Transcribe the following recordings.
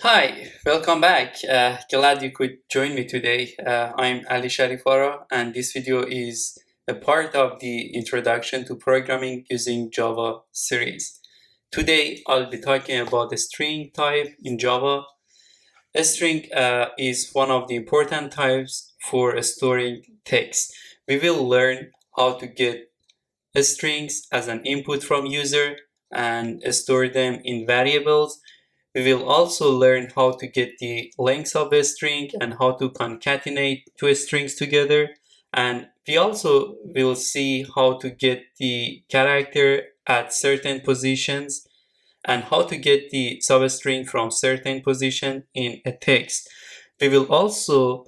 Hi, welcome back. Glad you could join me today. I'm Ali Sharifara, and this video is a part of the Introduction to Programming using Java series. Today, I'll be talking about the string type in Java. A string is one of the important types for storing text. We will learn how to get strings as an input from user and store them in variables. We will also learn how to get the length of a string and how to concatenate two strings together. And we also will see how to get the character at certain positions and how to get the substring from certain position in a text. We will also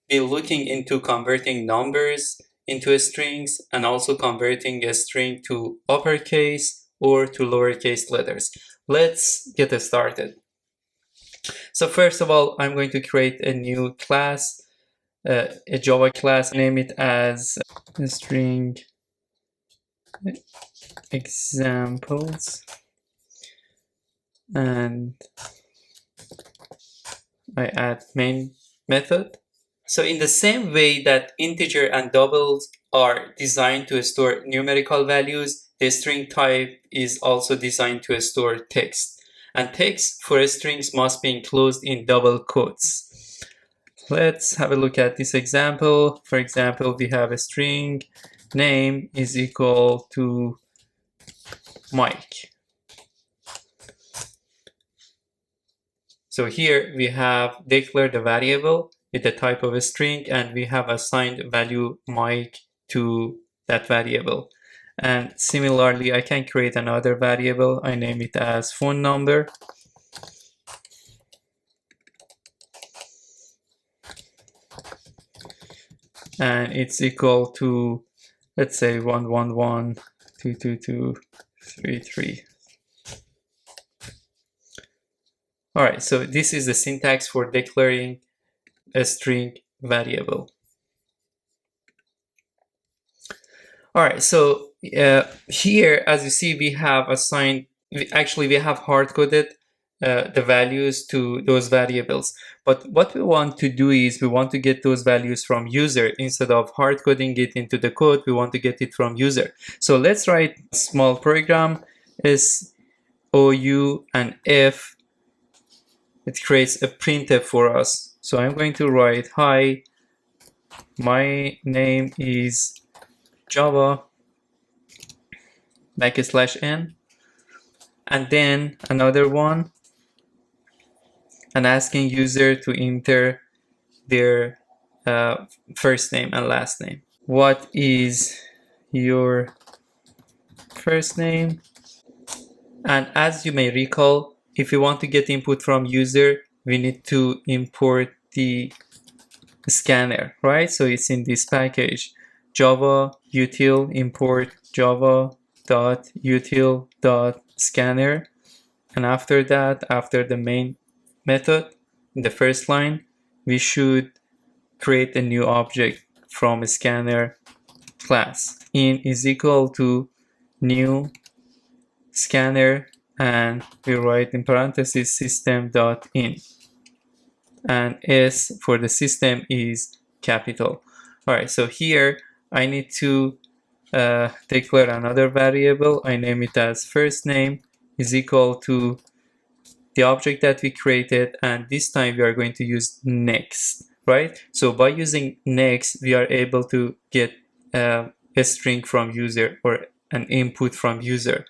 be looking into converting numbers into strings and also converting a string to uppercase or to lowercase letters. Let's get started. So first of all, I'm going to create a new class, a Java class, name it as string examples, and I add main method. So in the same way that integer and doubles are designed to store numerical values, the string type is also designed to store text. And text for strings must be enclosed in double quotes. Let's have a look at this example. For example, we have a string name is equal to Mike. So here we have declared a variable with the type of a string, and we have assigned value Mike to that variable. And similarly, I can create another variable. I name it as phone number. And it's equal to, let's say, 111-222-33. All right, so this is the syntax for declaring a string variable. All right, so here, as you see, we have assigned, we have hard-coded the values to those variables. But what we want to do is we want to get those values from user. Instead of hard-coding it into the code, we want to get it from user. So let's write a small program, S, O, U, and F. It creates a printf for us. So I'm going to write, hi, my name is Java, \n, and then another one, and asking user to enter their first name and last name. What is your first name? And as you may recall, if we want to get input from user, we need to import the scanner, right? So it's in this package, java util import java.util.scanner. And after that, after the main method, in the first line, we should create a new object from a scanner class. In is equal to new scanner, and we write in parentheses system.in, and S for the system is capital. All right, so here I need to declare another variable. I name it as first name is equal to the object that we created, and this time we are going to use next, right? So by using next, we are able to get a string from user or an input from user.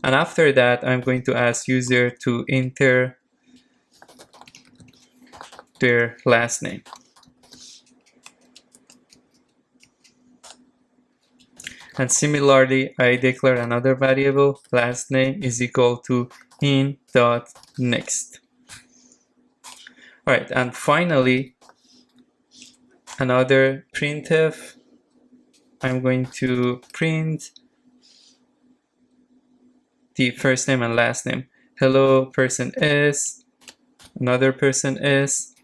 And after that, I'm going to ask user to enter their last name. And similarly, I declare another variable, last name is equal to in.next. All right, and finally, another printf. I'm going to print the first name and last name. Hello, person S, another person S,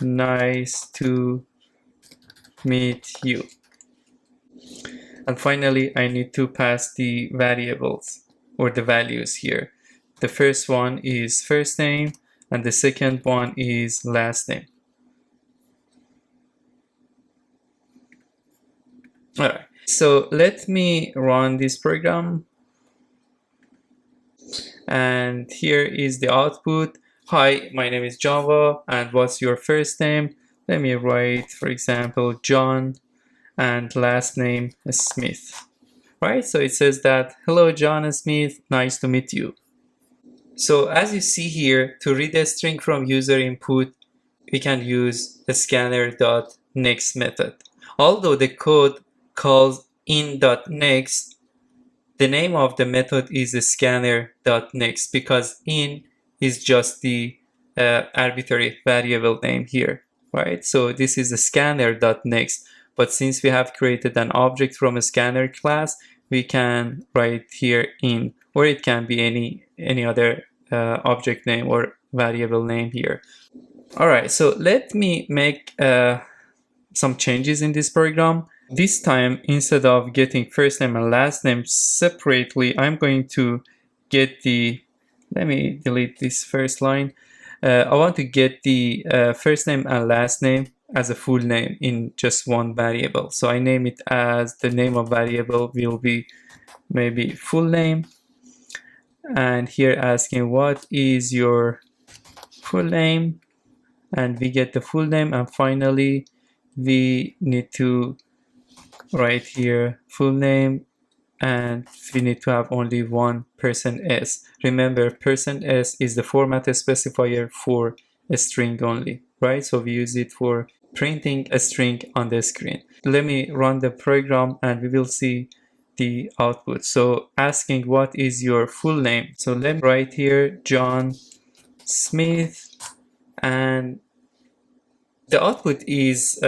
nice to meet you. And finally, I need to pass the variables or the values here. The first one is first name, and the second one is last name. All right, so let me run this program, and here is the output. Hi, my name is Java, and what's your first name? Let me write, for example, John, and last name is Smith. Right, so it says that, hello John Smith, nice to meet you. So as you see here, to read a string from user input, we can use the scanner.next method. Although the code calls in.next, the name of the method is scanner.next because in is just the arbitrary variable name here, right? So this is a scanner.next, but since we have created an object from a scanner class, we can write here in, or it can be any other object name or variable name here. All right, so let me make some changes in this program. This time, instead of getting first name and last name separately, I'm going to get the, let me delete this first line. I want to get the first name and last name as a full name in just one variable. So I name it as, the name of variable will be maybe full name. And here asking what is your full name, and we get the full name. And finally, we need to write here full name, and we need to have only one %s. Remember, %s is the format specifier for a string only, right? So we use it for printing a string on the screen. Let me run the program and we will see the output. So asking what is your full name. So let me write here John Smith, and the output is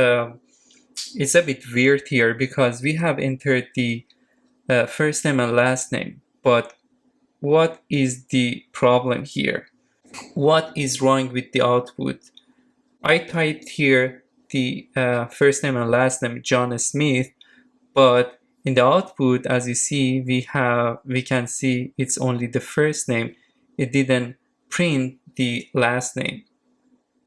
it's a bit weird here because we have entered the first name and last name, but what is the problem here? What is wrong with the output? I typed here the first name and last name John Smith, but in the output, as you see, we can see it's only the first name. It didn't print the last name.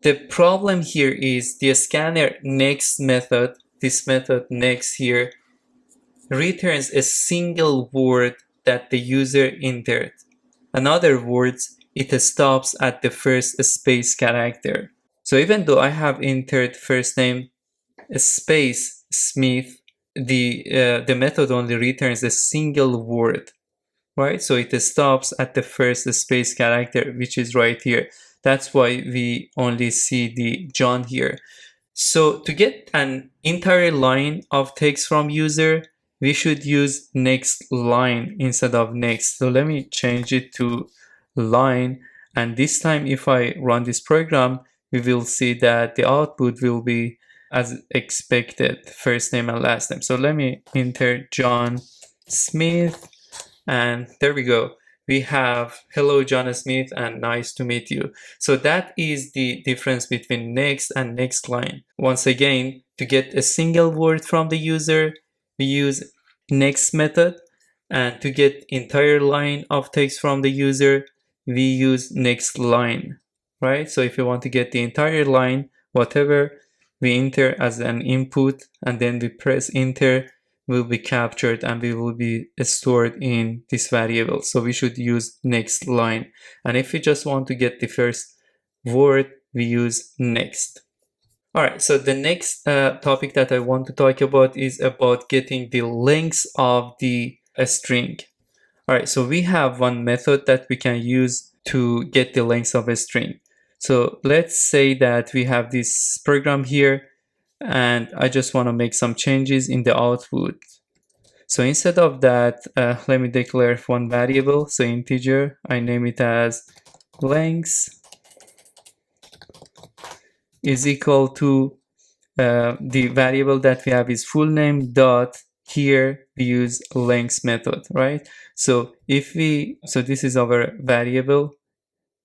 The problem here is the scanner next method, this method next here, returns a single word that the user entered. In other words, it stops at the first space character. So even though I have entered first name space Smith, the method only returns a single word, right? So it stops at the first space character, which is right here. That's why we only see the John here. So to get an entire line of text from user, we should use next line instead of next. So let me change it to line. And this time, if I run this program, we will see that the output will be as expected, first name and last name. So let me enter John Smith, and there we go. We have hello John Smith and nice to meet you. So that is the difference between next and next line. Once again, to get a single word from the user, we use next method, and to get entire line of text from the user, we use next line, right? So if you want to get the entire line, whatever we enter as an input and then we press enter, will be captured and we will be stored in this variable. So we should use next line. And if we just want to get the first word, we use next. All right, so the next topic that I want to talk about is about getting the length of the string. All right, so we have one method that we can use to get the length of a string. So let's say that we have this program here, and I just want to make some changes in the output. So instead of that, let me declare one variable, so integer. I name it as length is equal to the variable that we have is full name dot, here we use length method, right? So this is our variable,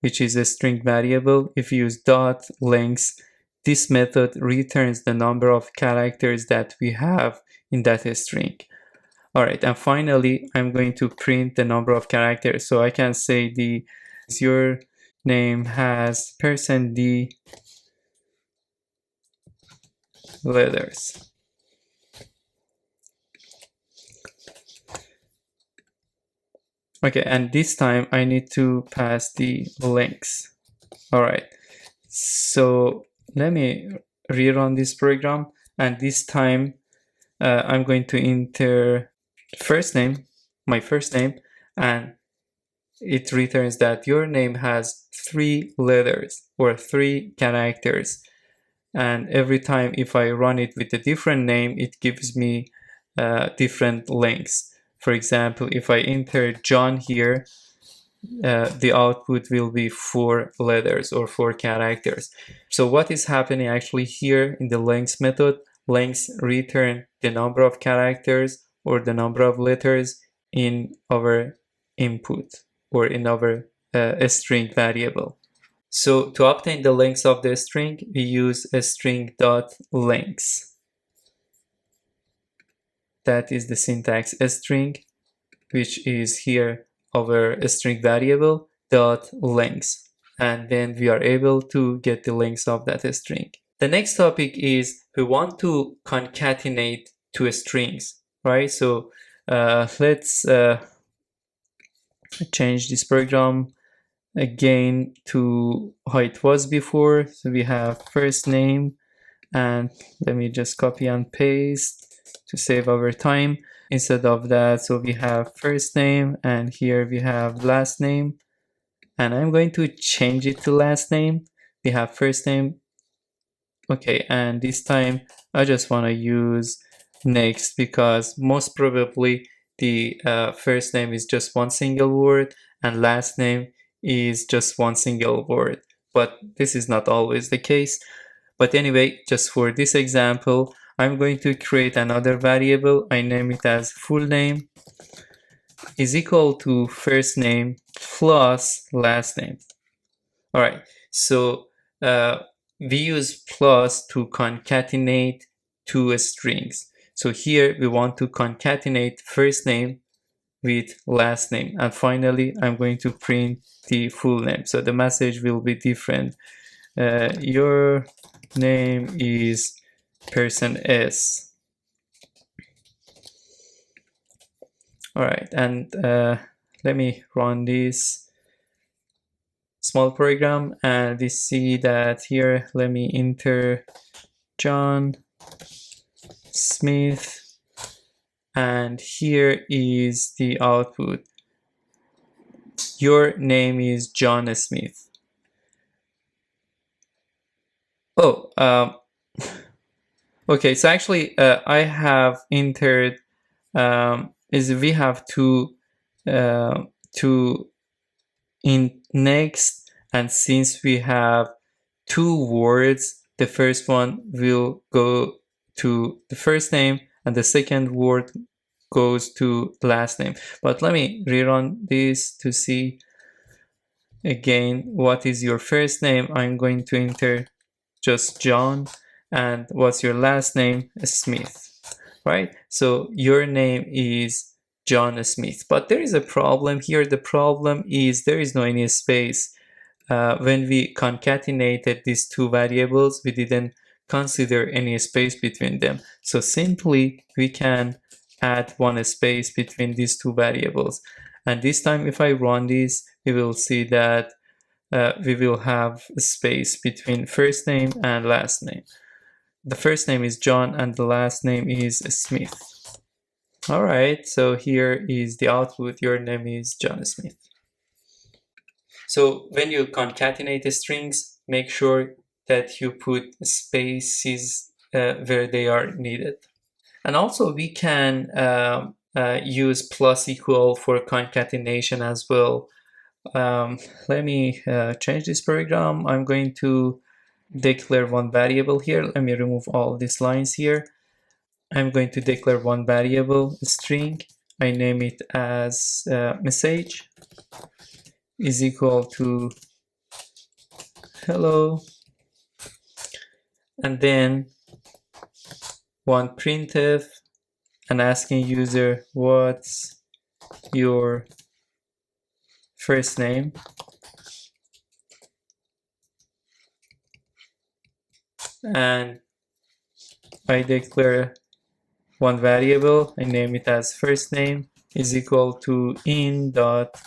which is a string variable. If we use dot length, this method returns the number of characters that we have in that string. All right, and finally, I'm going to print the number of characters. So I can say your name has %d letters. Okay, and this time I need to pass the links. All right, so let me rerun this program, and this time I'm going to enter first name, my first name, and it returns that your name has 3 letters or 3 characters. And every time if I run it with a different name, it gives me different links. For example, if I enter John here, the output will be 4 letters or 4 characters. So what is happening actually here in the lengths method? Lengths return the number of characters or the number of letters in our input or in our string variable. So to obtain the length of the string, we use a string.lengths. That is the syntax string, which is here our string variable dot lengths, and then we are able to get the length of that string. The next topic is we want to concatenate 2 strings, right? So let's change this program again to how it was before. So we have first name, and let me just copy and paste to save our time. Instead of that, so we have first name, and here we have last name, and I'm going to change it to last name. We have first name. Okay, and this time I just want to use next because most probably the first name is just one single word and last name is just one single word, but this is not always the case. But anyway, just for this example, I'm going to create another variable. I name it as full name is equal to first name plus last name. All right, so we use plus to concatenate 2 strings. So here we want to concatenate first name with last name, and finally I'm going to print the full name. So the message will be different. Your name is person S. All right, and let me run this small program, and we see that here, let me enter John Smith, and here is the output. Your name is John Smith. Oh, okay, so actually I have entered is we have to in next, and since we have 2 words, the first one will go to the first name and the second word goes to last name. But let me rerun this to see again what is your first name. I'm going to enter just John, and what's your last name? Smith, right? So your name is John Smith, but there is a problem here. The problem is there is no any space. When we concatenated these 2 variables, we didn't consider any space between them. So simply we can add 1 space between these 2 variables. And this time if I run this, we will see that we will have a space between first name and last name. The first name is John and the last name is Smith. All right, so here is the output. Your name is John Smith. So when you concatenate the strings, make sure that you put spaces where they are needed. And also we can use plus equal for concatenation as well. Let me change this program. I'm going to declare 1 variable here. Let me remove all these lines here. I'm going to declare 1 variable, string. I name it as message is equal to hello, and then 1 printf and asking user what's your first name, and I declare one variable. I name it as first name is equal to in dot.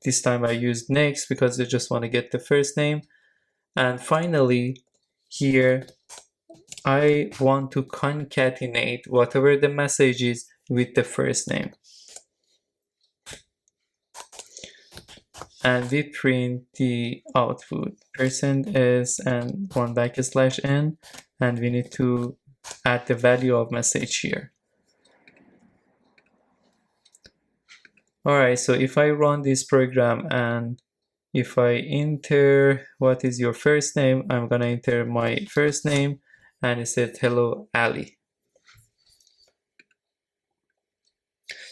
This time I used next because I just want to get the first name. And finally, here I want to concatenate whatever the message is with the first name. And we print the output %s and 1\n, and we need to add the value of message here. Alright, so if I run this program and if I enter what is your first name, I'm gonna enter my first name and it said hello Ali.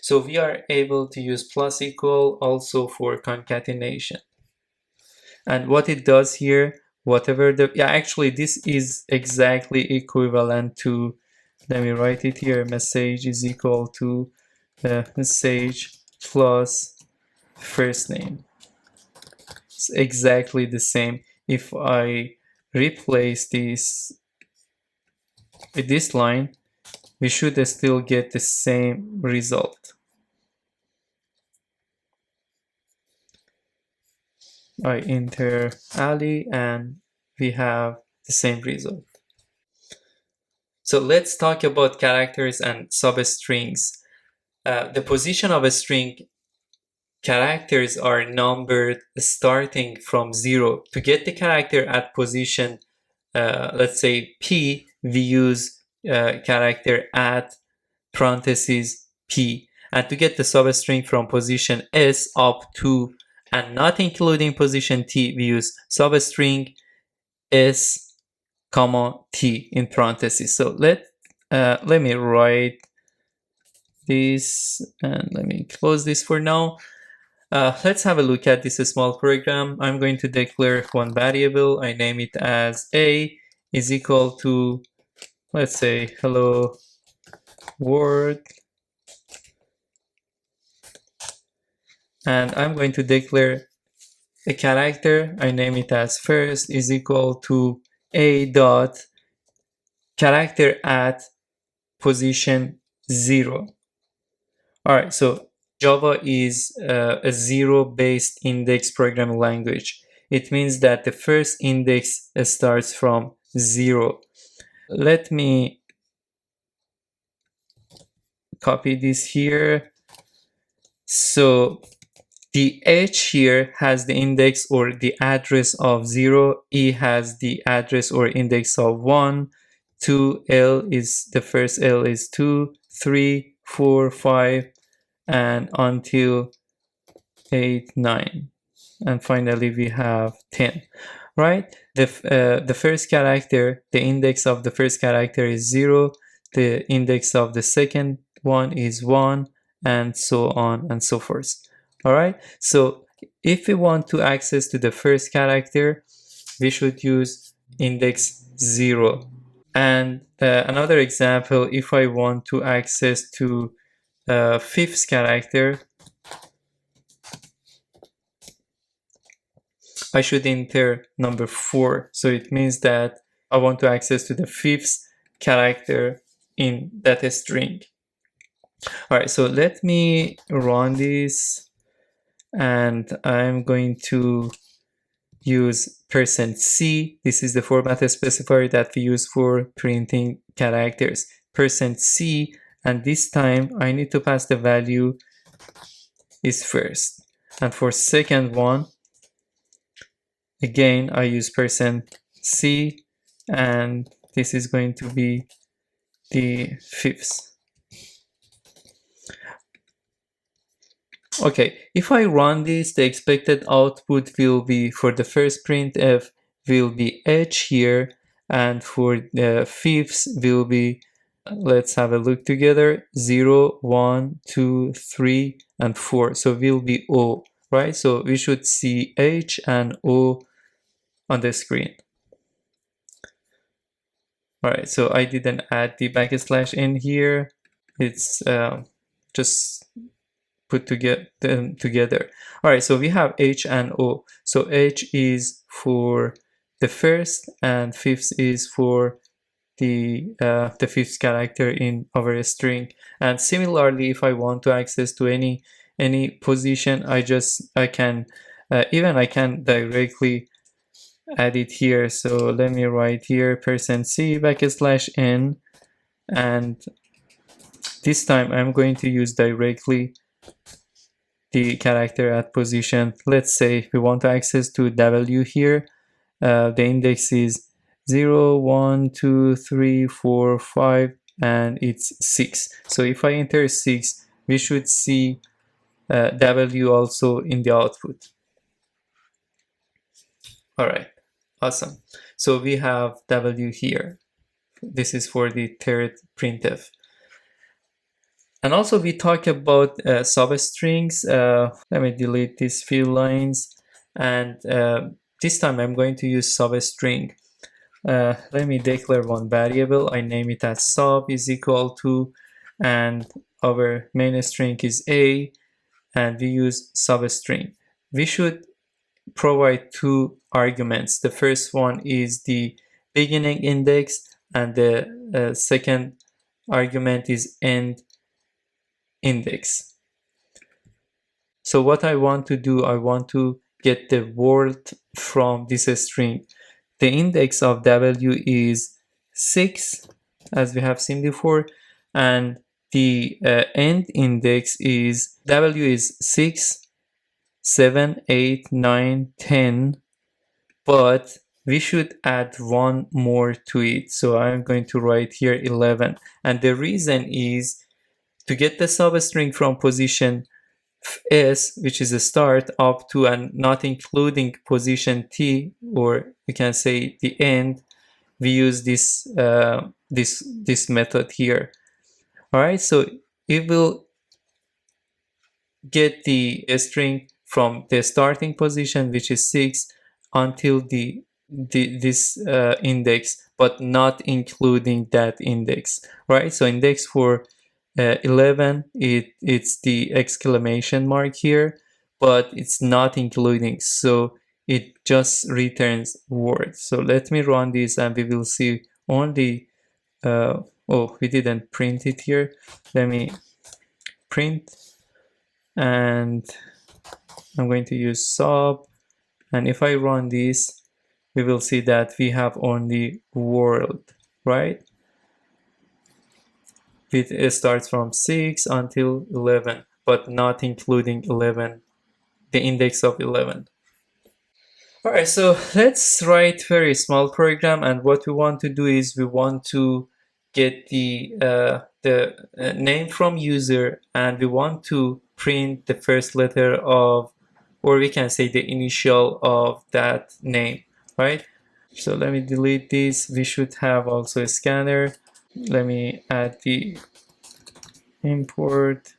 So we are able to use plus equal also for concatenation. And what it does here, whatever the, actually this is exactly equivalent to, let me write it here, message is equal to message plus first name. It's exactly the same. If I replace this with this line, we should still get the same result. I enter Ali and we have the same result. So let's talk about characters and substrings. The position of a string, characters are numbered starting from 0. To get the character at position, let's say P, we use character at parentheses P. And to get the substring from position S up to and not including position T, we use substring S, comma T in parentheses. So let me write this and let me close this for now. Let's have a look at this small program. I'm going to declare one variable. I name it as A is equal to, let's say, hello world. And I'm going to declare a character. I name it as first is equal to A dot character at position 0. All right, so Java is a zero-based index programming language. It means that the first index starts from 0. Let me copy this here. So the H here has the index or the address of 0. E has the address or index of 1. 2, L is, the first L is 2, 3, 4, 5, and until 8, 9. And finally we have 10, right? The first character, the index of the first character is 0. The index of the second one is 1, and so on and so forth. All right, so if we want to access to the first character, we should use index 0. And another example, if I want to access to fifth character, I should enter number 4. So it means that I want to access to the fifth character in that string. All right, so let me run this and I'm going to use %C. This is the format specifier that we use for printing characters. %C, and this time I need to pass the value is first. And for second one, again, I use %C, and this is going to be the fifth. Okay, if I run this, the expected output will be, for the first printf, will be H here, and for the fifth will be, let's have a look together, 0, 1, 2, 3, and 4. So will be O, right? So we should see H and O on the screen. All right, so I didn't add the backslash in here. It's just put them together. All right, so we have H and O. So H is for the first and fifth is for the fifth character in our string. And similarly, if I want to access to any position, I can directly add it here. So let me write here %c\n, and this time I'm going to use directly the character at position. Let's say we want to access to W here. The index is 0, 1, 2, 3, 4, 5, and it's 6. So if I enter 6, we should see W also in the output. All right, awesome. So we have W here. This is for the third printf. And also we talk about substrings. Let me delete these few lines, and this time I'm going to use substring. Let me declare one variable. I name it as sub is equal to, and our main string is a, and we use substring. We should provide two arguments. The first one is the beginning index, and the second argument is end index. So what I want to do, I want to get the word from this string. The index of W is 6, as we have seen before, and the end index is W is 6, 7, 8, 9, 10, but we should add one more to it. So I'm going to write here 11, and the reason is to get the substring from position S, which is a start, up to and not including position T, or we can say the end, we use this this method here. All right, so it will get the string from the starting position, which is 6, until this index, but not including that index. Right, so index for 11, it's the exclamation mark here, but it's not including, so it just returns word. So let me run this, and we will see only oh, we didn't print it here. Let me print, and I'm going to use sub, and if I run this, we will see that we have only world, right? It starts from 6 until 11, but not including 11, the index of 11. All right, so let's write very small program, and what we want to do is we want to get the name from user, and we want to print the first letter of, or we can say the initial of that name, right? So let me delete this. We should have also a scanner. Let me add the import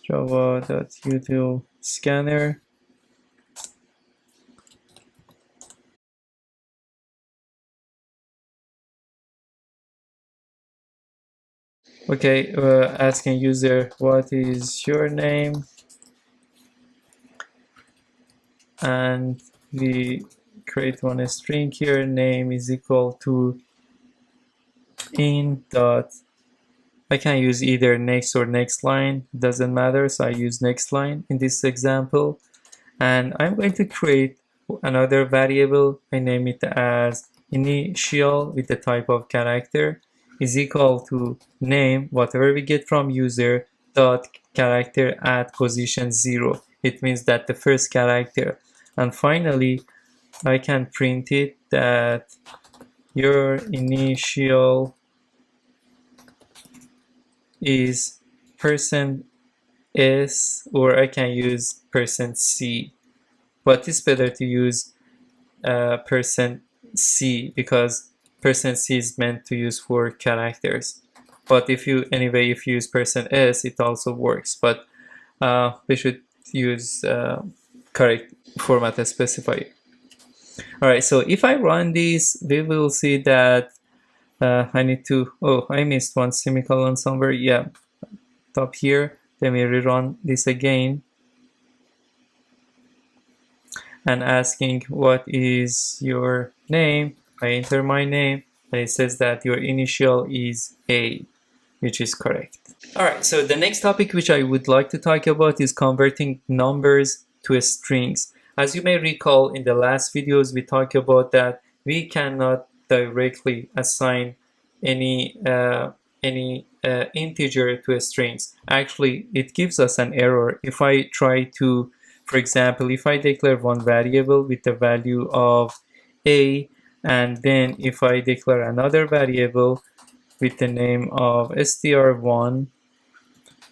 java.util scanner. Okay, asking user what is your name, and we create one string here. Name is equal to in dot, I can use either next or next line, doesn't matter, so I use next line in this example. And I'm going to create another variable. I name it as initial with the type of character is equal to name, whatever we get from user, dot character at position 0. It means that the first character. And finally, I can print it that your initial is %s, or I can use %c, but it's better to use %c, because %c is meant to use for characters. But if you use %s, it also works, but we should use correct format specifier. All right, so if I run this, we will see that I need to, oh, I missed one semicolon somewhere. Yeah, top here. Let me rerun this again. And asking what is your name. I enter my name. and it says that your initial is A, which is correct. Alright, so the next topic which I would like to talk about is converting numbers to strings. As you may recall, in the last videos we talked about that we cannot directly assign any integer to a strings. Actually, it gives us an error if I try to, for example, if I declare one variable with the value of A, and then if I declare another variable with the name of str1,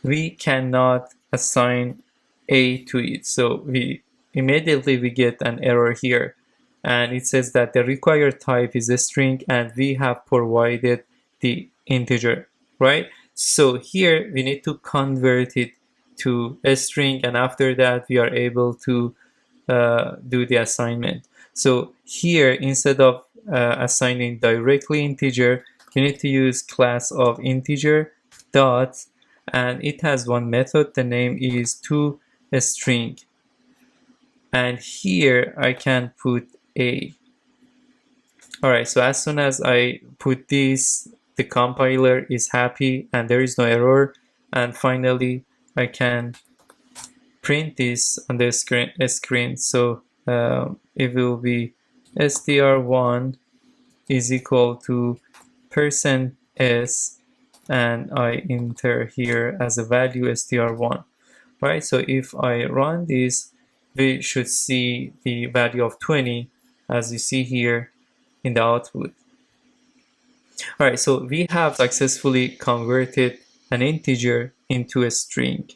we cannot assign A to it. So we immediately get an error here, and it says that the required type is a string and we have provided the integer, right? So here we need to convert it to a string, and after that we are able to do the assignment. So here, instead of assigning directly integer, we need to use class of integer dot, and it has one method. The name is toString, and here I can put A. Alright, so as soon as I put this, the compiler is happy and there is no error, and finally I can print this on the screen. So it will be str1 is equal to %s, and I enter here as a value str1, right? So if I run this, we should see the value of 20 as you see here in the output. All right, so we have successfully converted an integer into a string.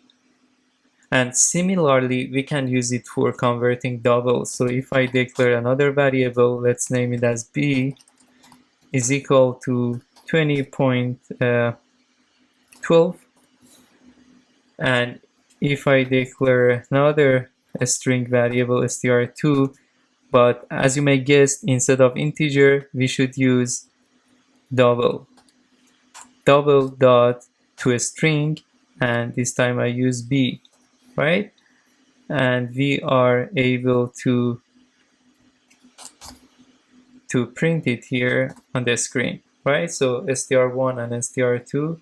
And similarly, we can use it for converting doubles. So if I declare another variable, let's name it as b, is equal to 20.12, and if I declare another string variable str2, but as you may guess, instead of integer we should use double dot to a string, and this time I use b, right? And we are able to print it here on the screen, right? So str1 and str2,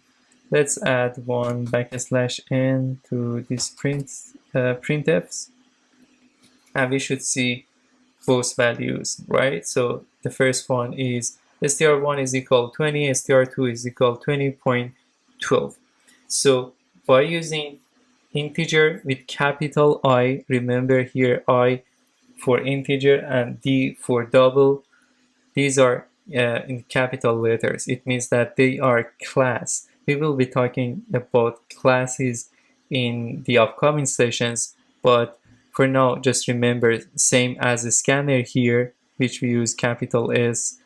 let's add one \n to this printfs, and we should see both values, right? So the first one is str1 is equal 20, str2 is equal 20.12. So by using integer with capital I, remember here I for integer and D for double, these are in capital letters. It means that they are class. We will be talking about classes in the upcoming sessions, but for now just remember, same as a scanner here, which we use capital S,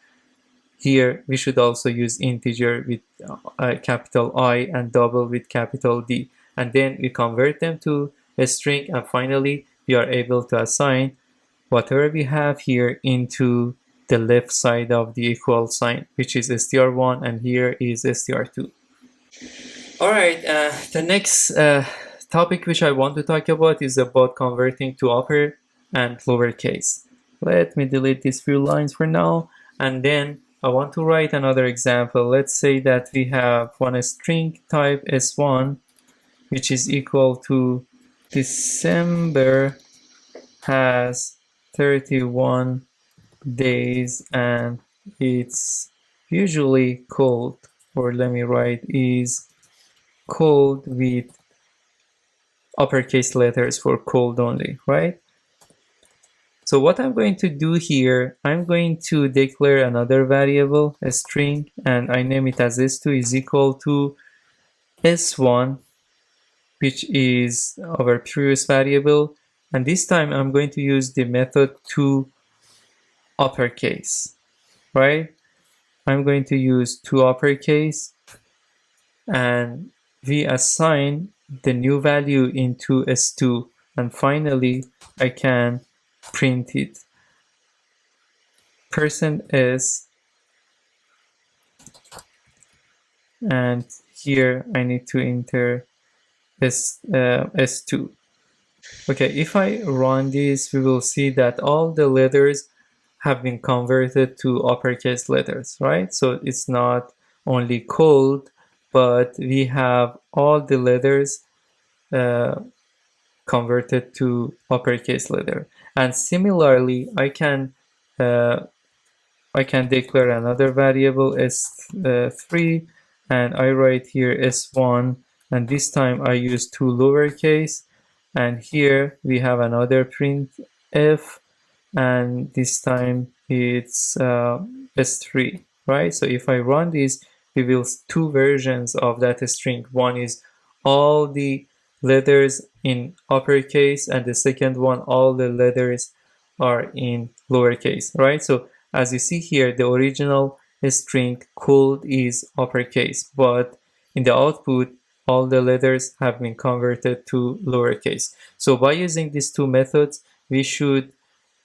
here we should also use integer with capital I and double with capital D, and then we convert them to a string, and finally we are able to assign whatever we have here into the left side of the equal sign, which is str1, and here is str2. Alright, the next topic which I want to talk about is about converting to upper and lowercase. Let me delete these few lines for now, and then I want to write another example. Let's say that we have one string type s1, which is equal to December has 31 days and it's usually cold, or let me write is cold with uppercase letters for cold only, right? So what I'm going to do here, I'm going to declare another variable, a string, and I name it as s2 is equal to s1, which is our previous variable, and this time I'm going to use the method toUppercase, right? I'm going to use toUppercase, and we assign the new value into s2, and finally I can print it %s, and here I need to enter s2. Okay, if I run this, we will see that all the letters have been converted to uppercase letters, right? So it's not only cold, but we have all the letters converted to uppercase letter. And similarly, I can declare another variable s3, and I write here s1, and this time I use two lowercase, and here we have another printf, and this time it's s3, right? So if I run this, we will see two versions of that string. One is all the letters in uppercase, and the second one, all the letters are in lowercase, right? So as you see here, the original string cold is uppercase, but in the output, all the letters have been converted to lowercase. So by using these two methods, we should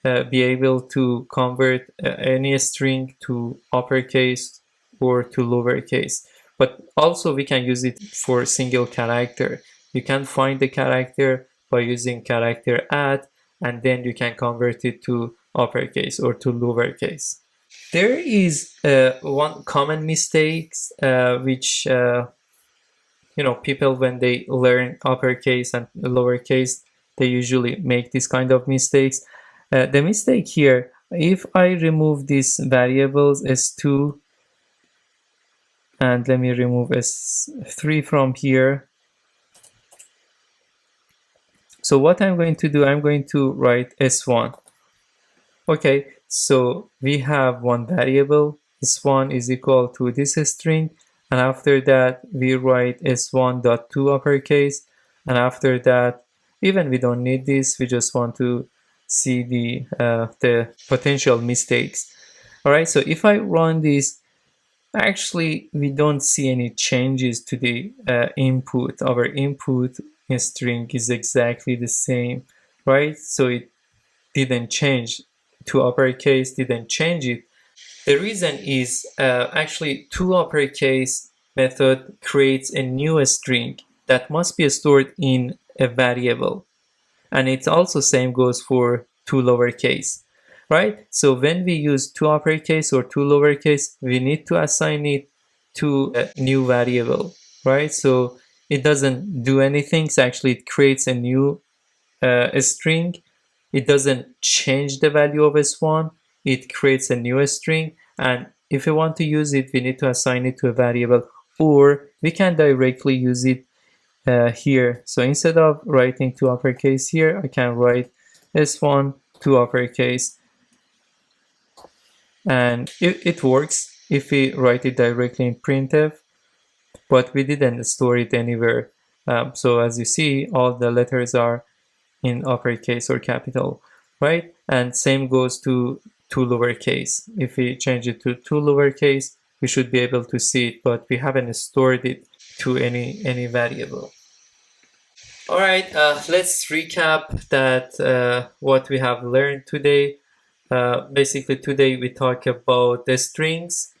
be able to convert any string to uppercase or to lowercase. But also we can use it for single character. You can find the character by using character add, and then you can convert it to uppercase or to lowercase. There is one common mistakes which people, when they learn uppercase and lowercase, they usually make this kind of mistakes. The mistake here, if I remove these variables s2 and let me remove s3 from here, so what I'm going to do, I'm going to write s1. Okay, so we have one variable, s1 is equal to this string, and after that we write s1.to uppercase, and after that, even we don't need this, we just want to see the potential mistakes. All right, so if I run this, actually we don't see any changes to the input. Our input string is exactly the same, right? So it didn't change to uppercase, didn't change it. The reason is actually to uppercase method creates a new string that must be stored in a variable, and it also same goes for to lowercase, right? So when we use to uppercase or to lowercase, we need to assign it to a new variable, right? So it doesn't do anything. So actually it creates a new string. It doesn't change the value of s1. It creates a new string, and if we want to use it, we need to assign it to a variable, or we can directly use it here. So instead of writing to uppercase here, I can write s1 to uppercase, and it works if we write it directly in printf, but we didn't store it anywhere. So as you see, all the letters are in uppercase or capital, right? And same goes to lowercase. If we change it to lowercase, we should be able to see it, but we haven't stored it to any variable. All right, let's recap that what we have learned today. Basically, today we talked about the strings,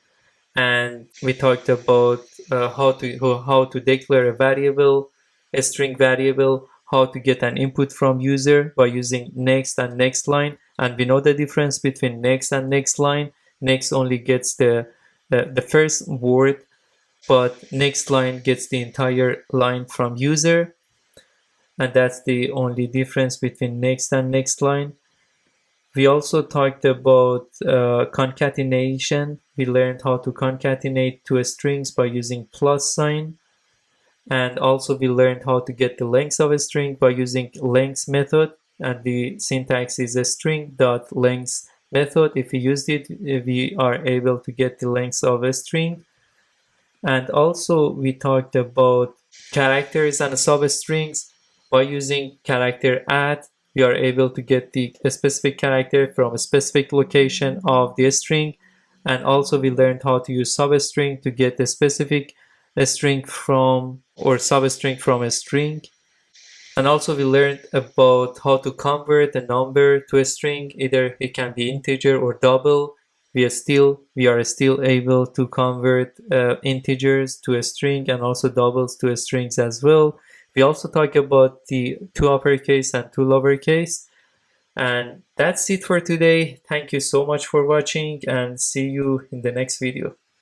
and we talked about how to declare a variable, a string variable, how to get an input from user by using next and next line. And we know the difference between next and next line. Next only gets the first word, but next line gets the entire line from user, and that's the only difference between next and next line. We also talked about concatenation. We learned how to concatenate two strings by using plus sign. And also we learned how to get the length of a string by using length method. And the syntax is a string.length method. If we used it, we are able to get the length of a string. And also we talked about characters and substrings. By using character add, we are able to get the specific character from a specific location of the string. And also we learned how to use substring to get the specific string from, or substring from a string. And also we learned about how to convert a number to a string. Either it can be integer or double. We are still able to convert integers to a string, and also doubles to a strings as well. We also talk about the to uppercase and to lowercase, And that's it for today. Thank you so much for watching and see you in the next video.